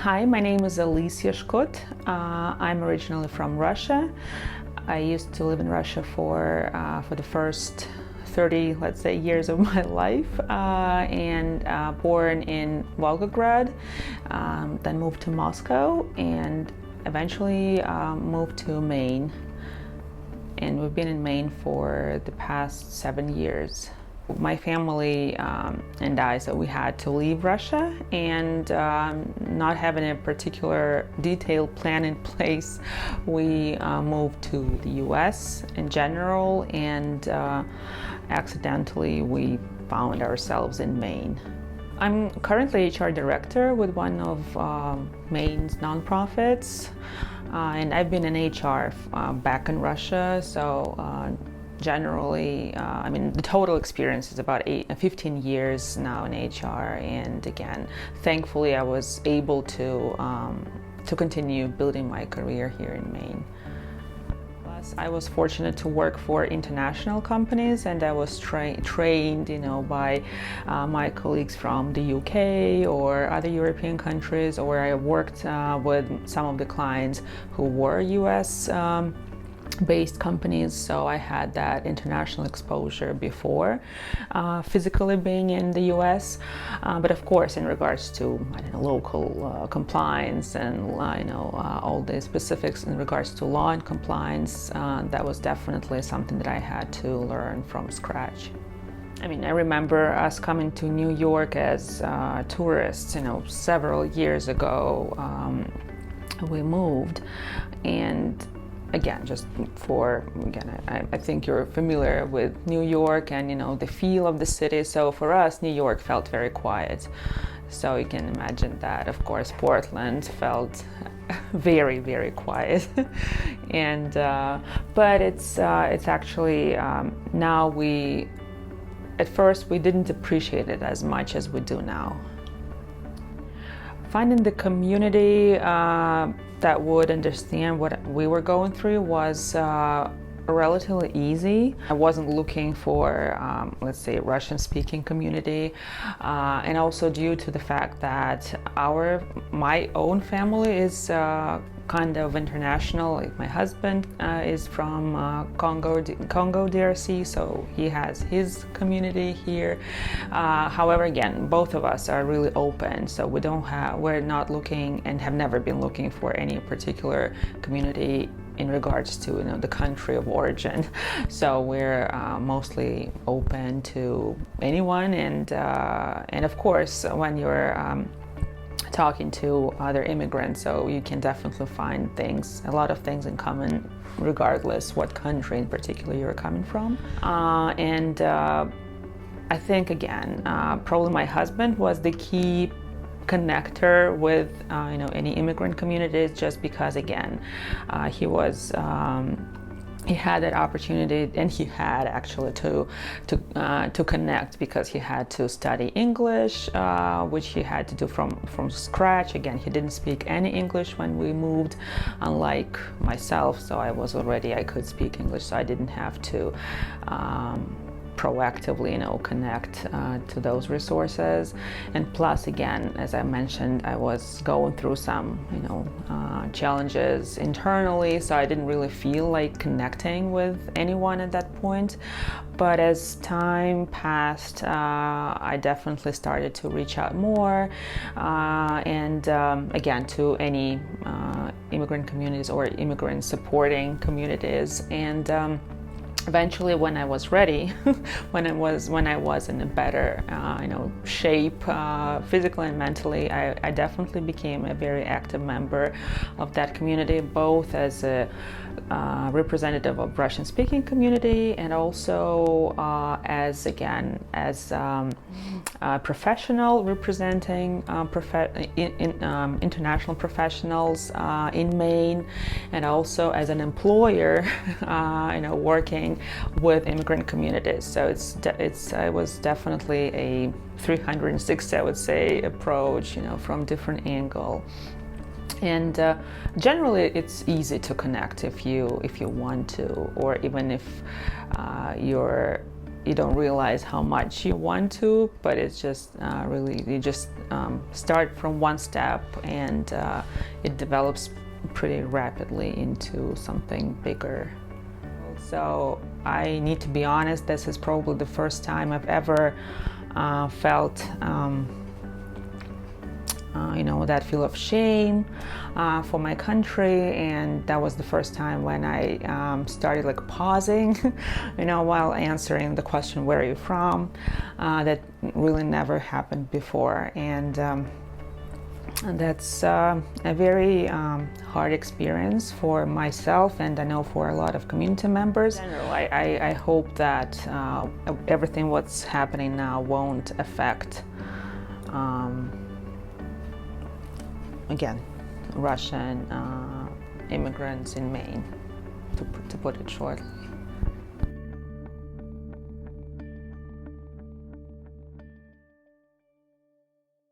Hi, my name is Lessia Scott. I'm originally from Russia. I used to live in Russia for the first 30, let's say, years of my life, and born in Volgograd, then moved to Moscow, and eventually moved to Maine. And we've been in Maine for the past 7 years. My family and I, so we had to leave Russia, and not having a particular detailed plan in place, we moved to the US in general, and accidentally we found ourselves in Maine. I'm currently HR director with one of Maine's nonprofits, and I've been in HR back in Russia, so generally, I mean, the total experience is about 15 years now in HR, and again, thankfully, I was able to continue building my career here in Maine. Plus, I was fortunate to work for international companies, and I was trained, by my colleagues from the UK or other European countries, or I worked with some of the clients who were US based companies, so I had that international exposure before physically being in the US, but of course in regards to local compliance and all the specifics in regards to law and compliance, that was definitely something that I had to learn from scratch. I mean, I remember us coming to New York as tourists, several years ago. We moved, and again, I think you're familiar with New York and the feel of the city. So for us, New York felt very quiet. So you can imagine that. Of course, Portland felt very, very quiet. And but it's actually now at first we didn't appreciate it as much as we do now. Finding the community that would understand what we were going through was relatively easy. I wasn't looking for, let's say, Russian-speaking community, and also due to the fact that my own family is kind of international. Like my husband is from Congo DRC, so he has his community here. However, again, both of us are really open, so we're not looking and have never been looking for any particular community in regards to the country of origin. So we're mostly open to anyone, and of course when you're talking to other immigrants, so you can definitely find a lot of things in common, regardless what country in particular you're coming from. And I think again, probably my husband was the key connector with any immigrant communities, just because again, he had that opportunity, and he had actually to connect, because he had to study English, which he had to do from scratch. Again, he didn't speak any English when we moved, unlike myself. So I could speak English, so I didn't have to proactively connect to those resources. And plus, again, as I mentioned, I was going through some challenges internally, so I didn't really feel like connecting with anyone at that point. But as time passed, I definitely started to reach out more, and again, to any immigrant communities or immigrant supporting communities. And eventually, when I was ready, when I was in a better shape, physically and mentally, I definitely became a very active member of that community, both as a representative of Russian-speaking community, and also as a professional representing international professionals in Maine, and also as an employer, working with immigrant communities. So it was definitely a 360, I would say, approach, from different angle. And generally, it's easy to connect if you want to, or even if you're you don't realize how much you want to, but it's just really, you just start from one step, and it develops pretty rapidly into something bigger. So I need to be honest, this is probably the first time I've ever felt that feel of shame for my country, and that was the first time when I started like pausing, while answering the question, where are you from? That really never happened before, and that's a very hard experience for myself, and I know for a lot of community members. I hope that everything what's happening now won't affect again, Russian immigrants in Maine, to put it short.